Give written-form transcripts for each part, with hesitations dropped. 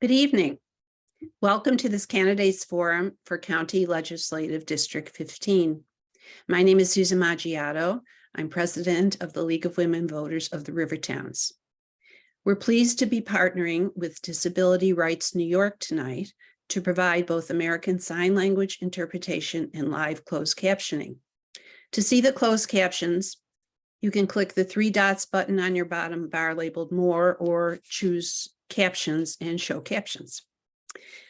Good evening. Welcome to this Candidates Forum for County Legislative District 15. My name is Susan Maggiato. I'm president of the League of Women Voters of the Rivertowns. We're pleased to be partnering with Disability Rights New York tonight to provide both American Sign Language interpretation and live closed captioning. To see the closed captions, you can click the 3 dots button on your bottom bar labeled More or choose Captions and show captions.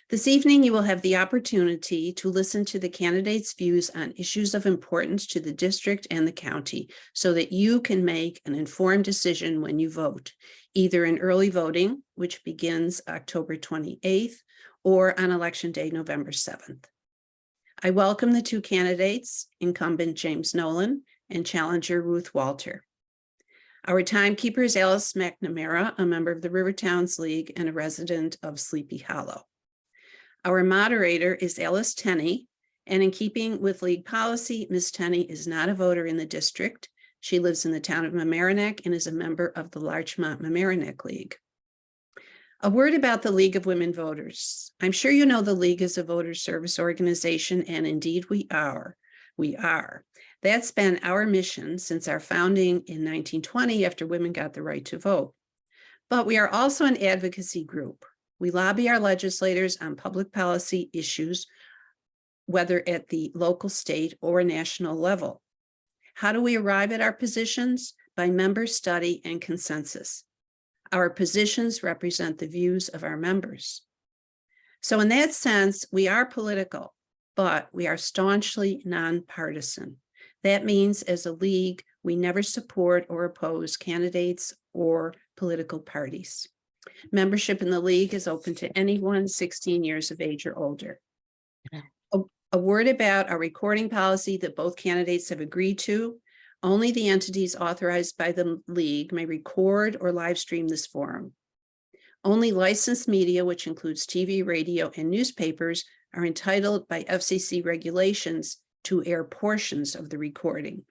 This evening, you will have the opportunity to listen to the candidates' views on issues of importance to the district and the county so that you can make an informed decision when you vote, either in early voting, which begins October 28th, or on Election Day, November 7th. I welcome the 2 candidates, Incumbent James Nolan and Challenger Ruth Walter. Our timekeeper is Alice McNamara, a member of the Rivertowns League and a resident of Sleepy Hollow. Our moderator is Alice Tenney, and in keeping with league policy, Ms. Tenney is not a voter in the district. She lives in the town of Mamaroneck and is a member of the Larchmont Mamaroneck League. A word about the League of Women Voters. I'm sure you know the League is a voter service organization, and indeed we are. That's been our mission since our founding in 1920 after women got the right to vote. But we are also an advocacy group. We lobby our legislators on public policy issues, whether at the local, state, or national level. How do we arrive at our positions? By member study and consensus. Our positions represent the views of our members. So in that sense, we are political, but we are staunchly nonpartisan. That means as a league, we never support or oppose candidates or political parties. Membership in the league is open to anyone 16 years of age or older. A word about our recording policy that both candidates have agreed to. Only the entities authorized by the league may record or live stream this forum. Only licensed media, which includes TV, radio, and newspapers, are entitled by FCC regulations to air portions of the recording.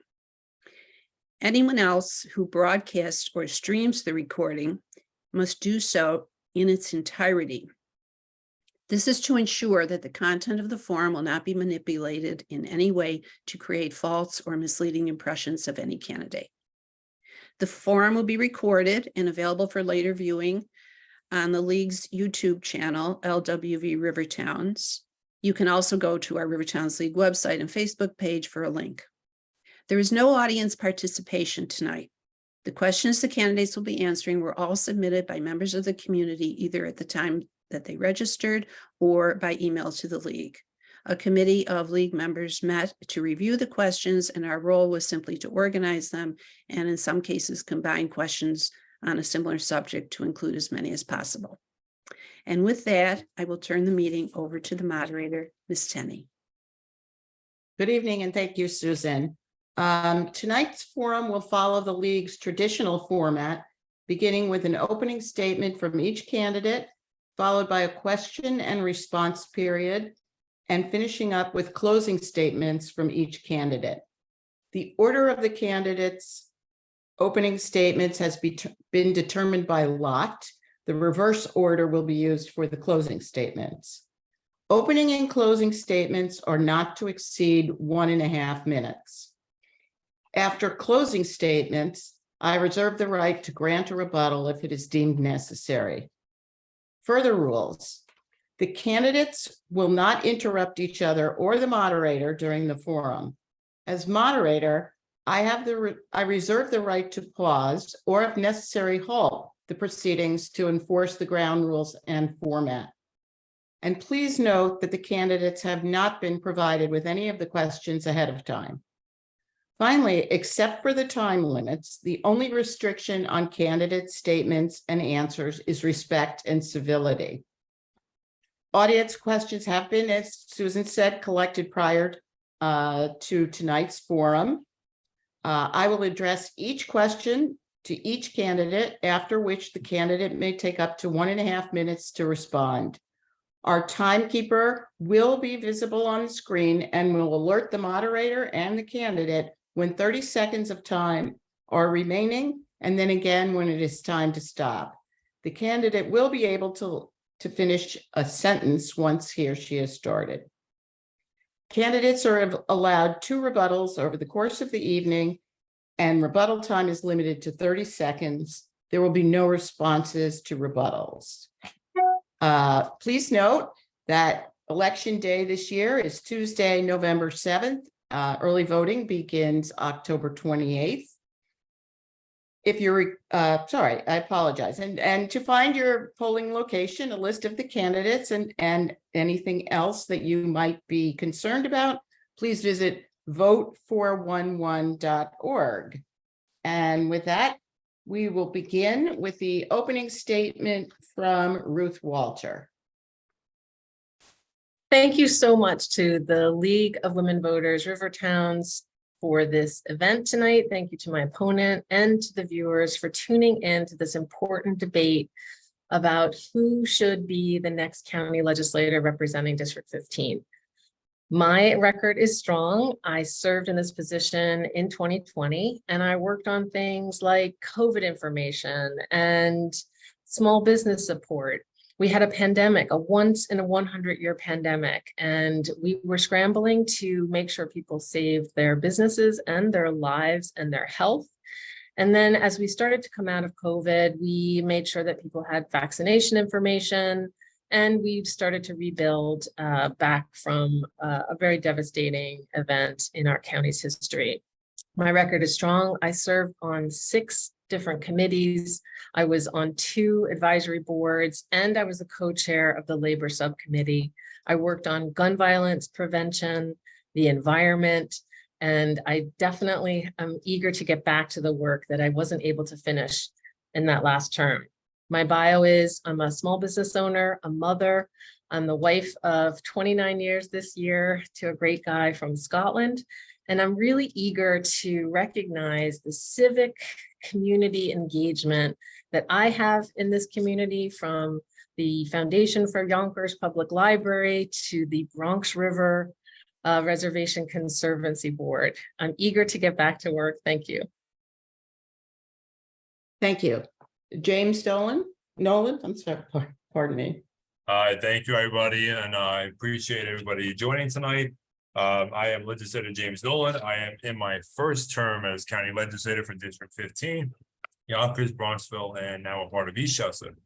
Anyone else who broadcasts or streams the recording must do so in its entirety. This is to ensure that the content of the forum will not be manipulated in any way to create false or misleading impressions of any candidate. The forum will be recorded and available for later viewing on the League's YouTube channel, LWV Rivertowns. You can also go to our Rivertowns League website and Facebook page for a link. There is no audience participation tonight. The questions the candidates will be answering were all submitted by members of the community, either at the time that they registered or by email to the League. A committee of League members met to review the questions, and our role was simply to organize them and in some cases combine questions on a similar subject to include as many as possible. And with that, I will turn the meeting over to the moderator, Ms. Tenney. Good evening, and thank you, Susan. Tonight's forum will follow the League's traditional format, beginning with an opening statement from each candidate, followed by a question and response period, and finishing up with closing statements from each candidate. The order of the candidates' opening statements has been determined by lot. The reverse order will be used for the closing statements. Opening and closing statements are not to exceed 1.5 minutes. After closing statements, I reserve the right to grant a rebuttal if it is deemed necessary. Further rules: the candidates will not interrupt each other or the moderator during the forum. As moderator, I reserve the right to pause or, if necessary, halt the proceedings to enforce the ground rules and format. And please note that the candidates have not been provided with any of the questions ahead of time. Finally, except for the time limits, the only restriction on candidate statements and answers is respect and civility. Audience questions have been, as Susan said, collected prior to tonight's forum. I will address each question to each candidate, after which the candidate may take up to 1.5 minutes to respond. Our timekeeper will be visible on the screen and will alert the moderator and the candidate when 30 seconds of time are remaining, and then again when it is time to stop. The candidate will be able to to finish a sentence once he or she has started. Candidates are allowed 2 rebuttals over the course of the evening, and rebuttal time is limited to 30 seconds. There will be no responses to rebuttals. Please note that Election Day this year is Tuesday, November 7th. Early voting begins October 28th. If you're, sorry, I apologize. And to find your polling location, a list of the candidates and anything else that you might be concerned about, please visit vote411.org. And with that, we will begin with the opening statement from Ruth Walter. Thank you so much to the League of Women Voters, Rivertowns, for this event tonight. Thank you to my opponent and to the viewers for tuning in to this important debate about who should be the next county legislator representing District 15. My record is strong. I served in this position in 2020, and I worked on things like COVID information and small business support. We had a pandemic, a once in a 100-year pandemic, and we were scrambling to make sure people saved their businesses and their lives and their health. And then as we started to come out of COVID, we made sure that people had vaccination information, and we've started to rebuild back from a very devastating event in our county's history. My record is strong. I served on 6 different committees. I was on 2 advisory boards, and I was the co-chair of the labor subcommittee. I worked on gun violence prevention, the environment, and I definitely am eager to get back to the work that I wasn't able to finish in that last term. My bio is I'm a small business owner, a mother. I'm the wife of 29 years this year to a great guy from Scotland. And I'm really eager to recognize the civic community engagement that I have in this community, from the Foundation for Yonkers Public Library to the Bronx River Reservation Conservancy Board. I'm eager to get back to work. Thank you. Thank you. James Nolan, I'm sorry, pardon me. Thank you, everybody, and I appreciate everybody joining tonight. I am Legislator James Nolan. I am in my first term as County Legislator for District 15, Yonkers, Bronxville, and now a part of Westchester.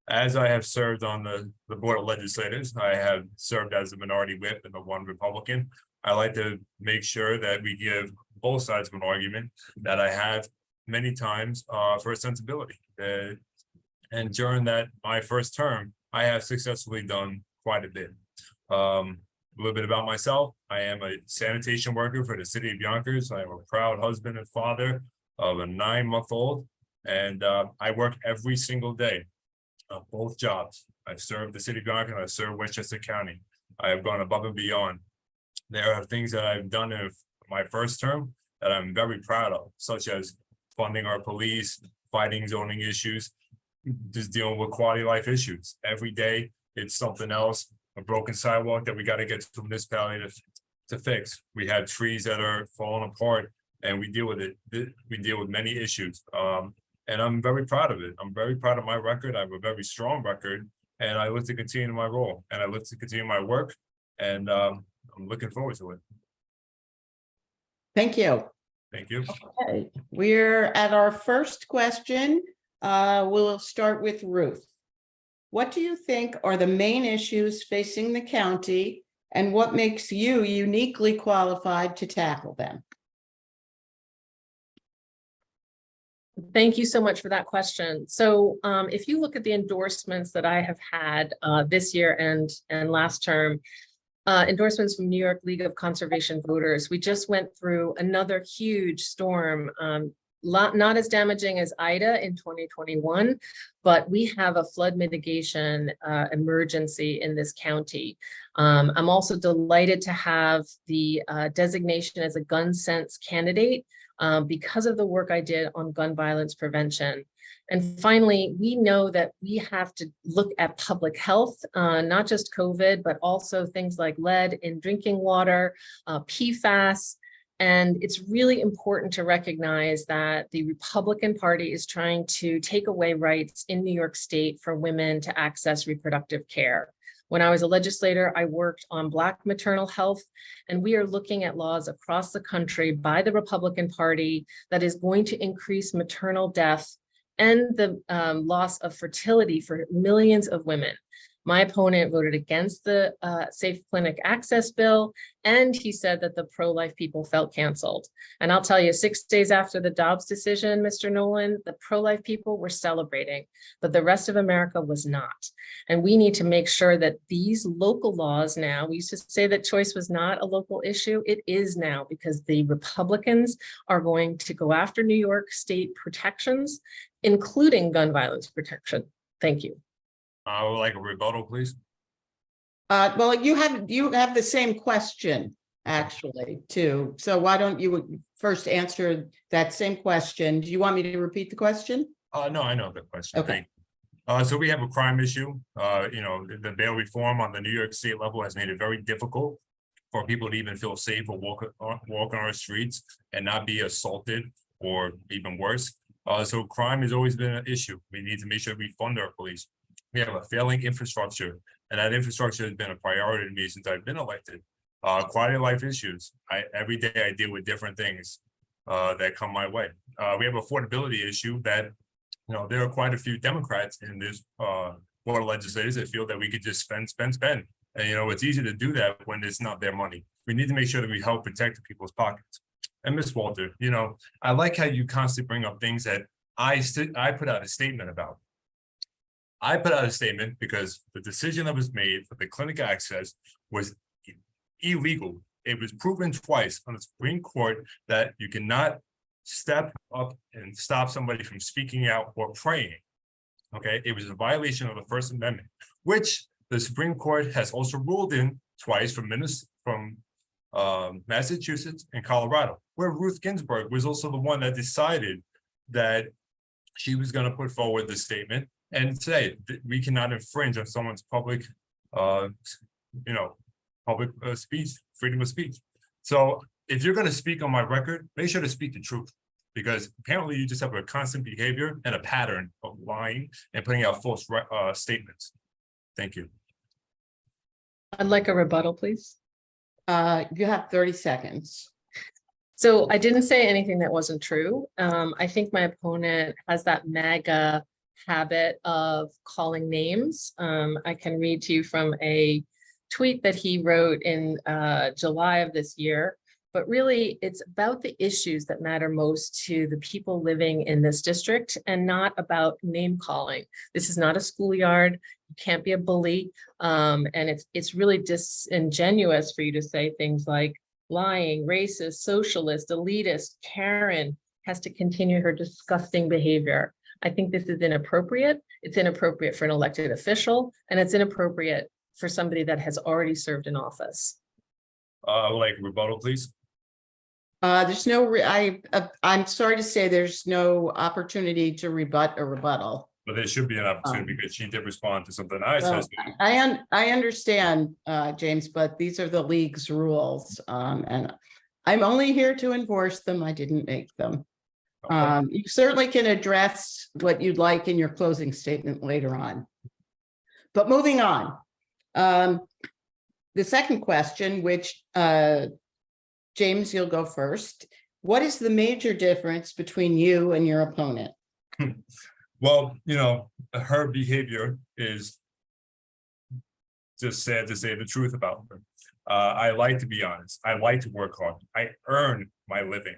As I have served on the Board of Legislators, I have served as a minority whip and the one Republican. I like to make sure that we give both sides of an argument that I have many times for a sensibility. And during my first term, I have successfully done quite a bit. A little bit about myself. I am a sanitation worker for the city of Yonkers. I am a proud husband and father of a 9-month-old, and I work every single day on both jobs. I serve the city of Yonkers and I serve Westchester County. I have gone above and beyond. There are things that I've done in my first term that I'm very proud of, such as funding our police, fighting zoning issues, just dealing with quality of life issues. Every day it's something else. A broken sidewalk that we got to get to the municipality to fix. We have trees that are falling apart, and we deal with it. We deal with many issues, and I'm very proud of it. I'm very proud of my record. I have a very strong record, and I look to continue my role, and I look to continue my work, and I'm looking forward to it. Thank you. Thank you. Okay. We're at our first question. We'll start with Ruth. What do you think are the main issues facing the county, and what makes you uniquely qualified to tackle them? Thank you so much for that question. So if you look at the endorsements that I have had this year and last term, endorsements from New York League of Conservation Voters, we just went through another huge storm, not as damaging as Ida in 2021, but we have a flood mitigation emergency in this county. I'm also delighted to have the designation as a gun sense candidate because of the work I did on gun violence prevention. And finally, we know that we have to look at public health, not just COVID, but also things like lead in drinking water, PFAS, And it's really important to recognize that the Republican Party is trying to take away rights in New York State for women to access reproductive care. When I was a legislator, I worked on Black maternal health, and we are looking at laws across the country by the Republican Party that is going to increase maternal death and the loss of fertility for millions of women. My opponent voted against the Safe Clinic Access Bill, and he said that the pro-life people felt canceled. And I'll tell you, 6 days after the Dobbs decision, Mr. Nolan, the pro-life people were celebrating, but the rest of America was not. And we need to make sure that these local laws now, we used to say that choice was not a local issue. It is now, because the Republicans are going to go after New York State protections, including gun violence protection. Thank you. I would like a rebuttal, please. Well, you have the same question, actually, too. So why don't you first answer that same question? Do you want me to repeat the question? No, I know the question. Okay. Thank you. So we have a crime issue. The bail reform on the New York State level has made it very difficult for people to even feel safe or walk on our streets and not be assaulted or even worse. So crime has always been an issue. We need to make sure we fund our police. We have a failing infrastructure, and that infrastructure has been a priority to me since I've been elected. Quality of life issues. Every day I deal with different things that come my way. We have affordability issue that, there are quite a few Democrats in this board of legislators that feel that we could just spend. And, it's easy to do that when it's not their money. We need to make sure that we help protect the people's pockets. And Ms. Walter, I like how you constantly bring up things that I put out a statement about. I put out a statement because the decision that was made for the clinic access was illegal. It was proven twice on the Supreme Court that you cannot step up and stop somebody from speaking out or praying. Okay, it was a violation of the First Amendment, which the Supreme Court has also ruled in twice from Massachusetts and Colorado, where Ruth Ginsburg was also the one that decided that she was going to put forward the statement and say we cannot infringe on someone's public speech, freedom of speech. So if you're going to speak on my record, make sure to speak the truth, because apparently you just have a constant behavior and a pattern of lying and putting out false statements. Thank you. I'd like a rebuttal, please. You have 30 seconds. So I didn't say anything that wasn't true. I think my opponent has that MAGA habit of calling names. I can read to you from a tweet that he wrote in July of this year, but really it's about the issues that matter most to the people living in this district and not about name calling. This is not a schoolyard. You can't be a bully. And it's really disingenuous for you to say things like lying, racist, socialist, elitist. Karen has to continue her disgusting behavior. I think this is inappropriate. It's inappropriate for an elected official, and it's inappropriate for somebody that has already served in office. I would like a rebuttal, please. There's no, I'm sorry to say there's no opportunity to rebut a rebuttal. But there should be an opportunity because she did respond to something I said. I understand, James, but these are the league's rules, and I'm only here to enforce them. I didn't make them. You certainly can address what you'd like in your closing statement later on. But moving on, the second question, which James, you'll go first. What is the major difference between you and your opponent? Well, her behavior is just sad to say the truth about her. I like to be honest. I like to work hard. I earn my living.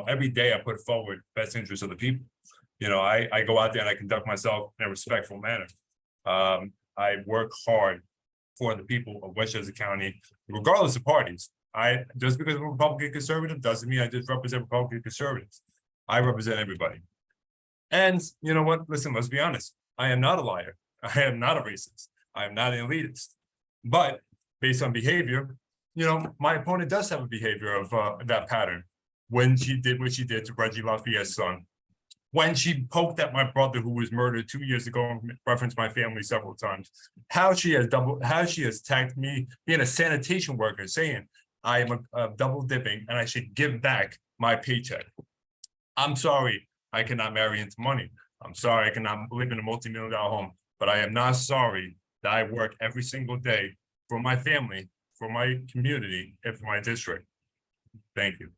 Every day I put forward best interest of the people. I go out there and I conduct myself in a respectful manner. I work hard for the people of Westchester County, regardless of parties. Just because I'm a Republican conservative doesn't mean I just represent Republican conservatives. I represent everybody. And you know what? Listen, let's be honest. I am not a liar. I am not a racist. I am not an elitist. But based on behavior, my opponent does have a behavior of that pattern. When she did what she did to Reggie Lafayette's son, when she poked at my brother who was murdered 2 years ago and referenced my family several times, how she has tagged me being a sanitation worker, saying I am double dipping and I should give back my paycheck. I'm sorry, I cannot marry into money. I'm sorry, I cannot live in a multi-million-dollar home, but I am not sorry that I work every single day for my family, for my community, and for my district. Thank you.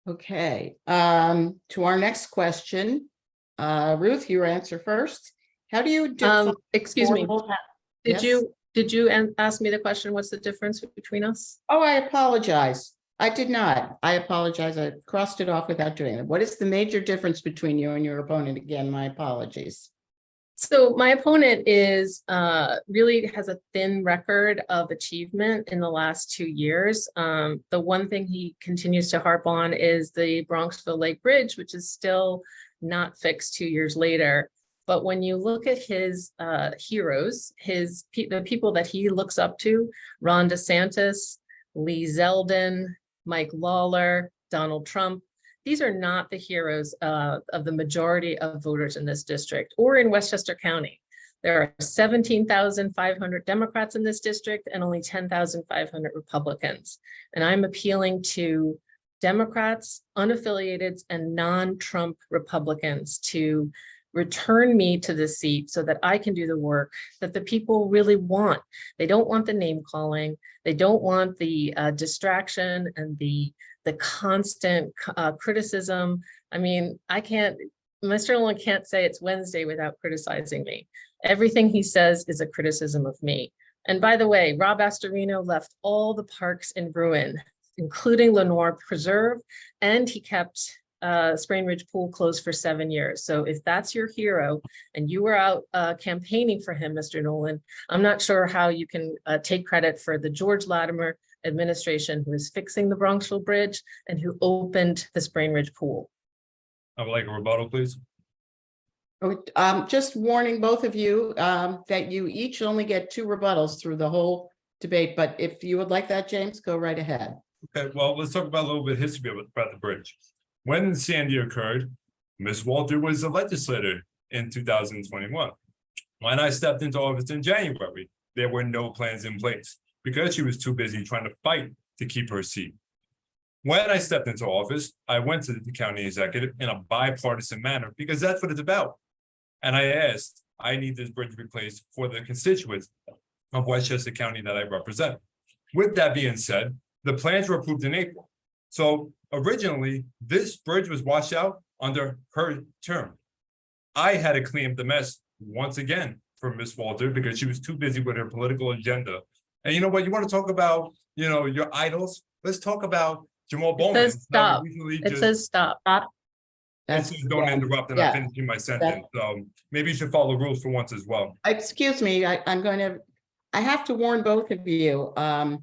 Okay, to our next question. Ruth, your answer first. How do you define Excuse me, affordable hou- did Yes? you ask me the question, what's the difference between us? Oh, I apologize. I did not. I apologize. I crossed it off without doing it. What is the major difference between you and your opponent? Again, my apologies. So my opponent is really has a thin record of achievement in the last 2 years. The one thing he continues to harp on is the Bronxville Lake Bridge, which is still not fixed 2 years later. But when you look at his heroes, the people that he looks up to, Ron DeSantis, Lee Zeldin, Mike Lawler, Donald Trump, these are not the heroes of the majority of voters in this district or in Westchester County. There are 17,500 Democrats in this district and only 10,500 Republicans. And I'm appealing to Democrats, unaffiliated, and non-Trump Republicans to return me to the seat so that I can do the work that the people really want. They don't want the name calling. They don't want the distraction and the constant criticism. I mean, Mr. Nolan can't say it's Wednesday without criticizing me. Everything he says is a criticism of me. And by the way, Rob Astorino left all the parks in ruin, including Lenoir Preserve, and he kept Spring Ridge Pool closed for 7 years. So if that's your hero and you were out campaigning for him, Mr. Nolan, I'm not sure how you can take credit for the George Latimer administration who is fixing the Bronxville Bridge and who opened the Spring Ridge Pool. I would like a rebuttal, please. Just warning both of you that you each only get 2 rebuttals through the whole debate. But if you would like that, James, go right ahead. Okay, well, let's talk about a little bit of history about the bridge. When Sandy occurred, Ms. Walter was a legislator in 2021. When I stepped into office in January, there were no plans in place because she was too busy trying to fight to keep her seat. When I stepped into office, I went to the county executive in a bipartisan manner because that's what it's about. And I asked, I need this bridge replaced for the constituents of Westchester County that I represent. With that being said, the plans were approved in April. So originally, this bridge was washed out under her term. I had to clean up the mess once again for Ms. Walter because she was too busy with her political agenda. And you know what? You want to talk about, your idols? Let's talk about Jamal Bowman. It says stop. It says stop. It says don't interrupt, and I'm finishing my sentence. So maybe you should follow rules for once as well. Excuse me, I have to warn both of you. I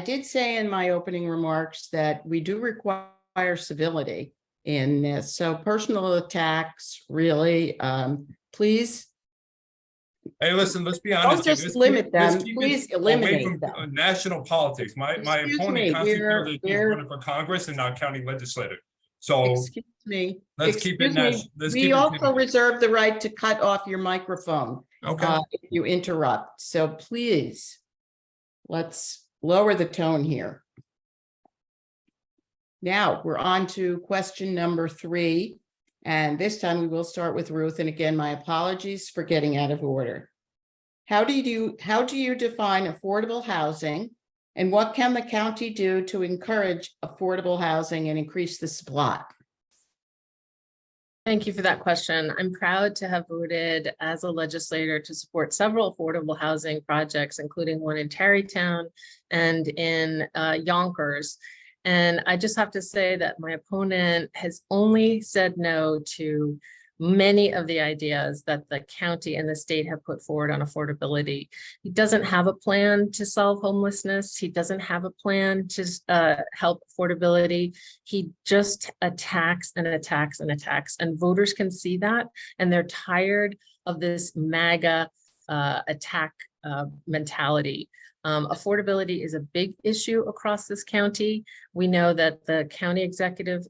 did say in my opening remarks that we do require civility in this. So personal attacks, really, please. Hey, listen, let's be honest. Don't just limit them, please eliminate them. National politics. My opponent constantly feels he's running for Congress and not county legislator. So excuse me. Let's keep it national. We also reserve the right to cut off your microphone. Okay. If you interrupt. So please, let's lower the tone here. Now we're on to question number 3. And this time we will start with Ruth. And again, my apologies for getting out of order. How do you define affordable housing? And what can the county do to encourage affordable housing and increase the supply? Thank you for that question. I'm proud to have voted as a legislator to support several affordable housing projects, including one in Tarrytown and in Yonkers. And I just have to say that my opponent has only said no to many of the ideas that the county and the state have put forward on affordability. He doesn't have a plan to solve homelessness. He doesn't have a plan to help affordability. He just attacks and attacks and attacks. And voters can see that. And they're tired of this MAGA attack mentality. Affordability is a big issue across this county. We know that the county executive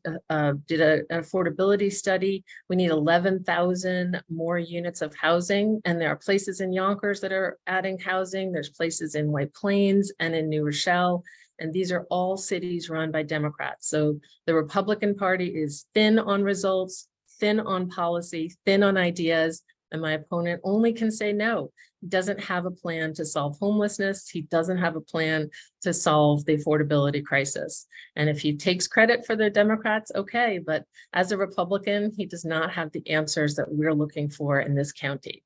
did an affordability study. We need 11,000 more units of housing, and there are places in Yonkers that are adding housing. There's places in White Plains and in New Rochelle, and these are all cities run by Democrats. So the Republican Party is thin on results, thin on policy, thin on ideas, and my opponent only can say no. He doesn't have a plan to solve homelessness. He doesn't have a plan to solve the affordability crisis. And if he takes credit for the Democrats, okay, but as a Republican, he does not have the answers that we're looking for in this county.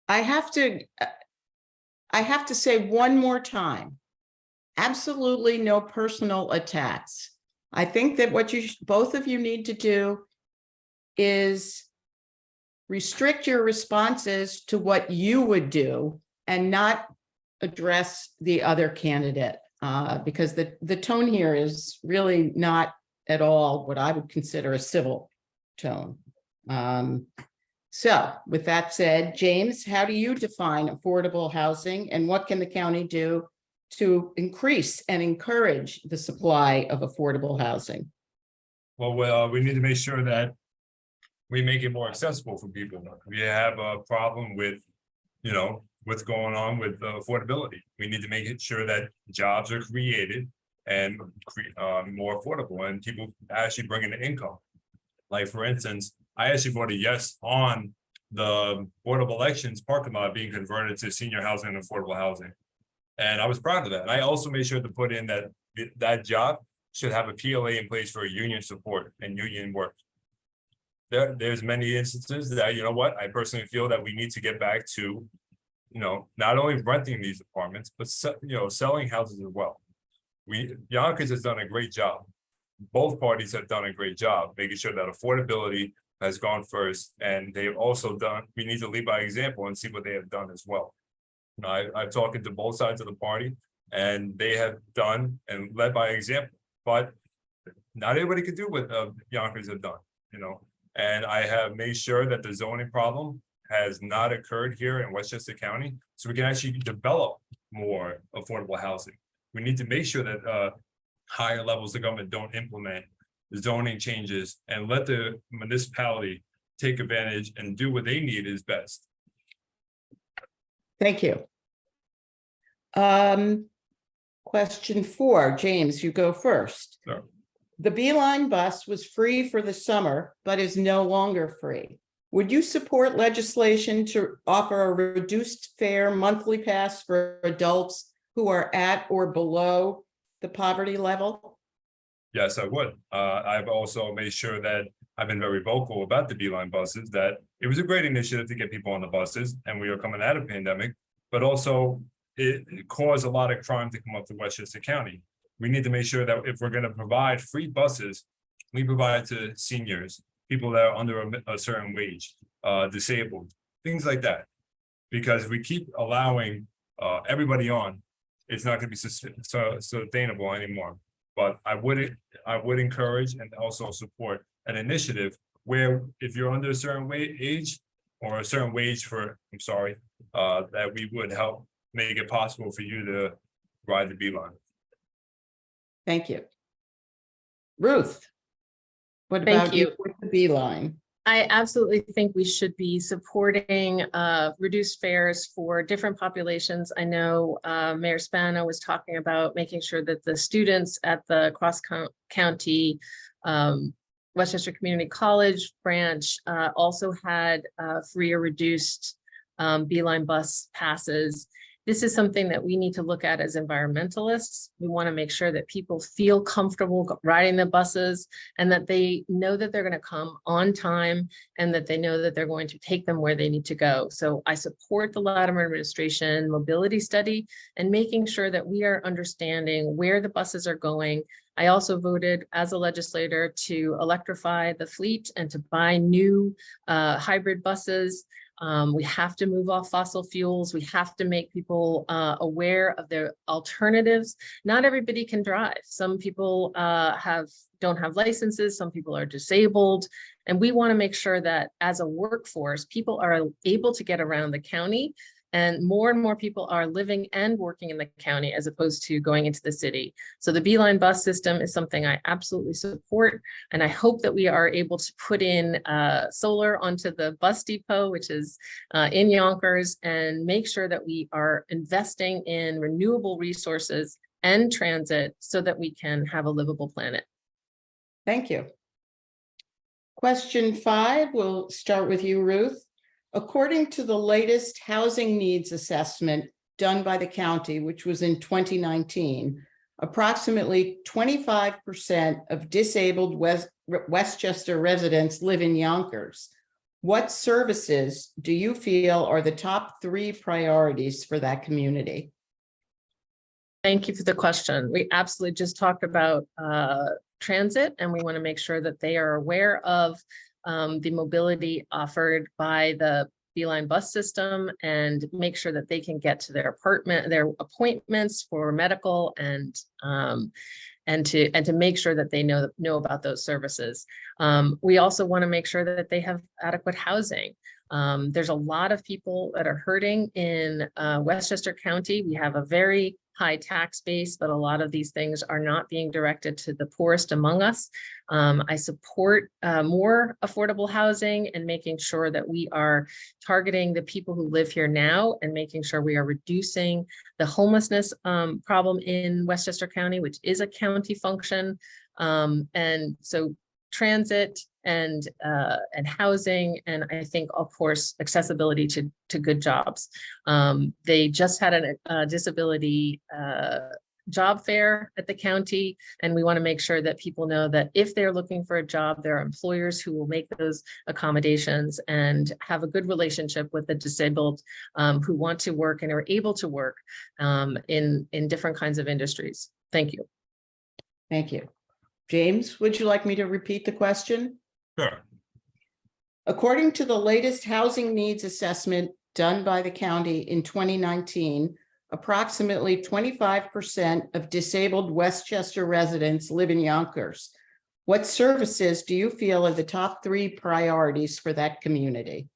I have to say one more time, absolutely no personal attacks. I think that what both of you need to do is restrict your responses to what you would do and not address the other candidate, because the tone here is really not at all what I would consider a civil tone. So with that said, James, how do you define affordable housing, and what can the county do to increase and encourage the supply of affordable housing? Well, we need to make sure that we make it more accessible for people. We have a problem with, what's going on with affordability. We need to make it sure that jobs are created and more affordable, and people actually bring in income. Like, for instance, I actually voted yes on the Board of Elections parking lot being converted to senior housing and affordable housing. And I was proud of that. And I also made sure to put in that that job should have a PLA in place for union support and union work. There's many instances that, I personally feel that we need to get back to, not only renting these apartments, but, selling houses as well. Yonkers has done a great job. Both parties have done a great job, making sure that affordability has gone first. And they've also we need to lead by example and see what they have done as well. I've talked to both sides of the party, and they have done and led by example, but not everybody could do what Yonkers have done, And I have made sure that the zoning problem has not occurred here in Westchester County, so we can actually develop more affordable housing. We need to make sure that higher levels of government don't implement zoning changes and let the municipality take advantage and do what they need is best. Thank you. Question 4, James, you go first. Sure. The Beeline bus was free for the summer, but is no longer free. Would you support legislation to offer a reduced fare monthly pass for adults who are at or below the poverty level? Yes, I would. I've also made sure that I've been very vocal about the Beeline buses, that it was a great initiative to get people on the buses, and we are coming out of pandemic, but also it caused a lot of crime to come up to Westchester County. We need to make sure that if we're going to provide free buses, we provide to seniors, people that are under a certain wage, disabled, things like that. Because if we keep allowing everybody on, it's not going to be sustainable anymore. But I would encourage and also support an initiative where if you're under a certain age or a certain wage that we would help make it possible for you to ride the Beeline. Thank you. Ruth, what Thank about you. you with the Beeline? I absolutely think we should be supporting reduced fares for different populations. I know Mayor Spano was talking about making sure that the students at the cross-county Westchester Community College branch also had free or reduced Beeline bus passes. This is something that we need to look at as environmentalists. We want to make sure that people feel comfortable riding the buses and that they know that they're going to come on time and that they know that they're going to take them where they need to go. So I support the Latimer administration mobility study and making sure that we are understanding where the buses are going. I also voted as a legislator to electrify the fleet and to buy new hybrid buses. We have to move off fossil fuels. We have to make people aware of their alternatives. Not everybody can drive. Some people don't have licenses. Some people are disabled. And we want to make sure that as a workforce, people are able to get around the county And more people are living and working in the county as opposed to going into the city. So the Beeline bus system is something I absolutely support. And I hope that we are able to put in solar onto the bus depot, which is in Yonkers, and make sure that we are investing in renewable resources and transit so that we can have a livable planet. Thank you. Question 5, we'll start with you, Ruth. According to the latest housing needs assessment done by the county, which was in 2019, approximately 25% of disabled Westchester residents live in Yonkers. What services do you feel are the top 3 priorities for that community? Thank you for the question. We absolutely just talked about transit, and we want to make sure that they are aware of the mobility offered by the Beeline bus system and make sure that they can get to their appointments for medical and to make sure that they know about those services. We also want to make sure that they have adequate housing. There's a lot of people that are hurting in Westchester County. We have a very high tax base, but a lot of these things are not being directed to the poorest among us. I support more affordable housing and making sure that we are targeting the people who live here now and making sure we are reducing the homelessness problem in Westchester County, which is a county function. And so transit and housing, and I think, of course, accessibility to good jobs. They just had a disability job fair at the county, and we want to make sure that people know that if they're looking for a job, there are employers who will make those accommodations and have a good relationship with the disabled who want to work and are able to work in different kinds of industries. Thank you. Thank you. James, would you like me to repeat the question? Sure. According to the latest housing needs assessment done by the county in 2019, approximately 25% of disabled Westchester residents live in Yonkers. What services do you feel are the top 3 priorities for that community?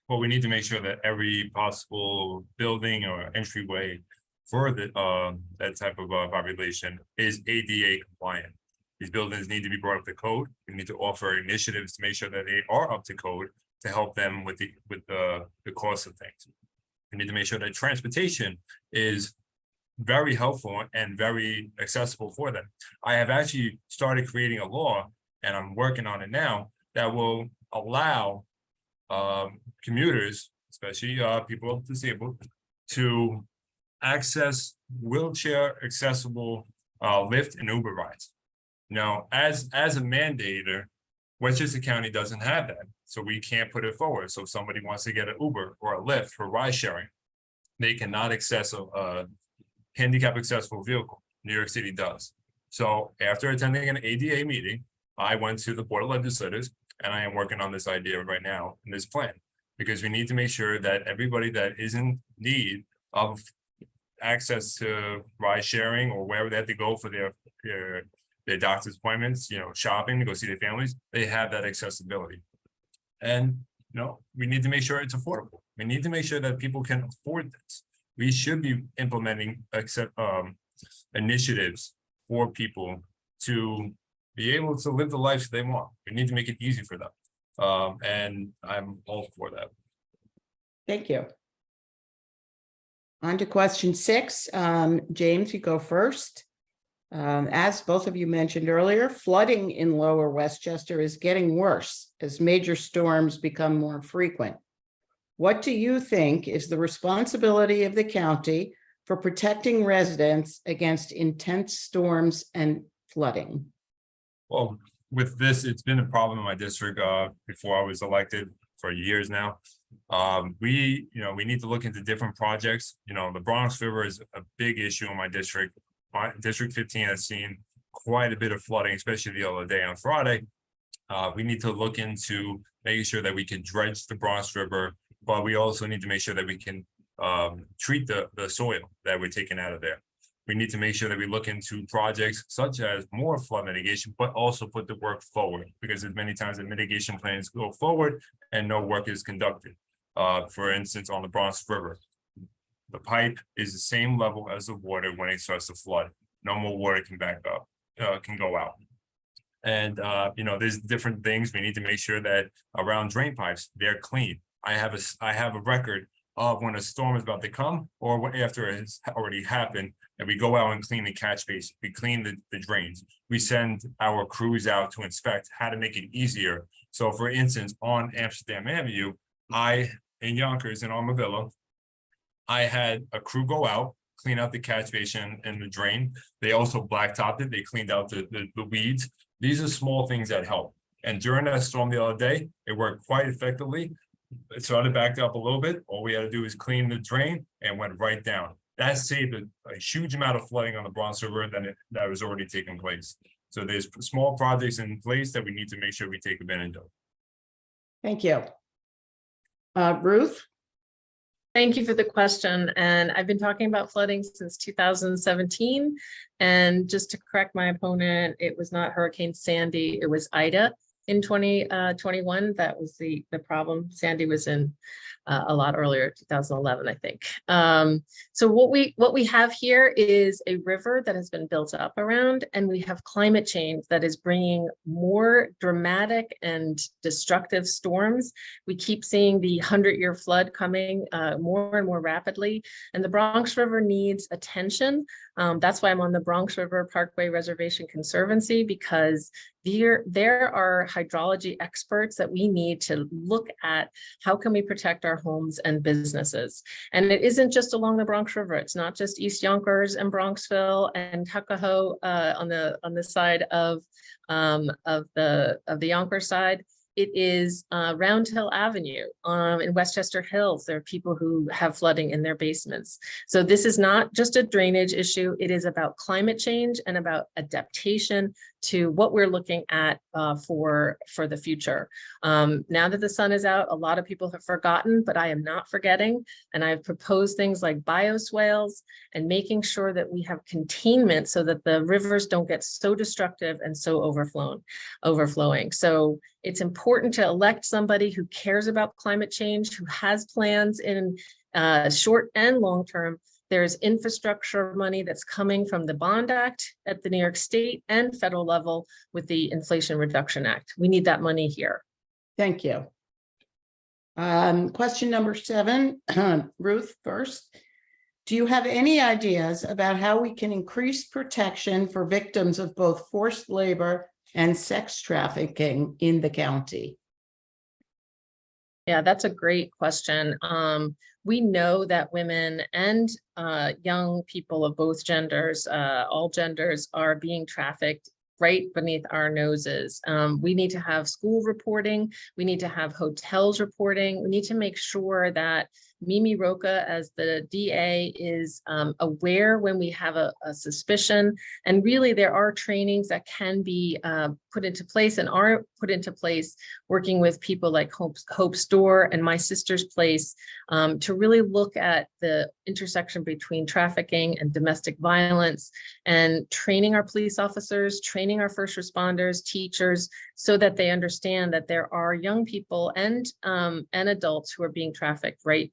Well, we need to make sure that every possible building or entryway for that type of population is ADA compliant. These buildings need to be brought up to code. We need to offer initiatives to make sure that they are up to code to help them with the cost of things. We need to make sure that transportation is very helpful and very accessible for them. I have actually started creating a law, and I'm working on it now, that will allow commuters, especially people disabled, to access wheelchair accessible Lyft and Uber rides. Now, as a mandator, Westchester County doesn't have that, so we can't put it forward. So if somebody wants to get an Uber or a Lyft for ride sharing, they cannot access a handicap accessible vehicle. New York City does. So after attending an ADA meeting, I went to the Board of Legislators, and I am working on this idea right now in this plan, because we need to make sure that everybody that is in need of access to ride sharing or wherever they have to go for their doctor's appointments, shopping, to go see their families, they have that accessibility. And, we need to make sure it's affordable. We need to make sure that people can afford this. We should be implementing initiatives for people to be able to live the life they want. We need to make it easy for them. And I'm all for that. Thank you. On to question 6. James, you go first. As both of you mentioned earlier, flooding in Lower Westchester is getting worse as major storms become more frequent. What do you think is the responsibility of the county for protecting residents against intense storms and flooding? Well, with this, it's been a problem in my district before I was elected for years now. We need to look into different projects. The Bronx River is a big issue in my district. My District 15 has seen quite a bit of flooding, especially the other day on Friday. We need to look into making sure that we can dredge the Bronx River, but we also need to make sure that we can treat the soil that we're taking out of there. We need to make sure that we look into projects such as more flood mitigation, but also put the work forward, because there's many times that mitigation plans go forward and no work is conducted. For instance, on the Bronx River, The pipe is the same level as the water when it starts to flood. No more water can back up, can go out. And, there's different things. We need to make sure that around drain pipes, they're clean. I have a record of when a storm is about to come or after it has already happened, and we go out and clean the catch basin. We clean the drains. We send our crews out to inspect how to make it easier. So for instance, on Amsterdam Avenue, in Yonkers and Armadillo, I had a crew go out, clean out the catch basin and the drain. They also blacktopped it. They cleaned out the weeds. These are small things that help. And during that storm the other day, it worked quite effectively. It started backed up a little bit. All we had to do is clean the drain and went right down. That saved a huge amount of flooding on the Bronx River that was already taking place. So there's small projects in place that we need to make sure we take advantage of. Thank you. Ruth? Thank you for the question. And I've been talking about flooding since 2017. And just to correct my opponent, it was not Hurricane Sandy, it was Ida in 2021. That was the problem. Sandy was in a lot earlier, 2011, I think. So what we have here is a river that has been built up around, and we have climate change that is bringing more dramatic and destructive storms. We keep seeing the 100-year flood coming more and more rapidly, and the Bronx River needs attention. That's why I'm on the Bronx River Parkway Reservation Conservancy, because there are hydrology experts that we need to look at how can we protect our homes and businesses. And it isn't just along the Bronx River. It's not just East Yonkers and Bronxville and Tuckahoe on the side of the Yonkers side. It is Round Hill Avenue in Westchester Hills. There are people who have flooding in their basements. So this is not just a drainage issue. It is about climate change and about adaptation to what we're looking at for the future. Now that the sun is out, a lot of people have forgotten, but I am not forgetting. And I've proposed things like bioswales and making sure that we have containment so that the rivers don't get so destructive and so overflowing. So it's important to elect somebody who cares about climate change, who has plans in short and long term. There's infrastructure money that's coming from the Bond Act at the New York State and federal level with the Inflation Reduction Act. We need that money here. Thank you. Question number 7, Ruth first. Do you have any ideas about how we can increase protection for victims of both forced labor and sex trafficking in the county? Yeah, that's a great question. We know that women and young people of both genders, all genders, are being trafficked right beneath our noses. We need to have school reporting. We need to have hotels reporting. We need to make sure that Mimi Roca, as the DA, is aware when we have a suspicion. And really, there are trainings that can be put into place and are put into place working with people like Hope's Door and My Sister's Place to really look at the intersection between trafficking and domestic violence, and training our police officers, training our first responders, teachers, so that they understand that there are young people and adults who are being trafficked right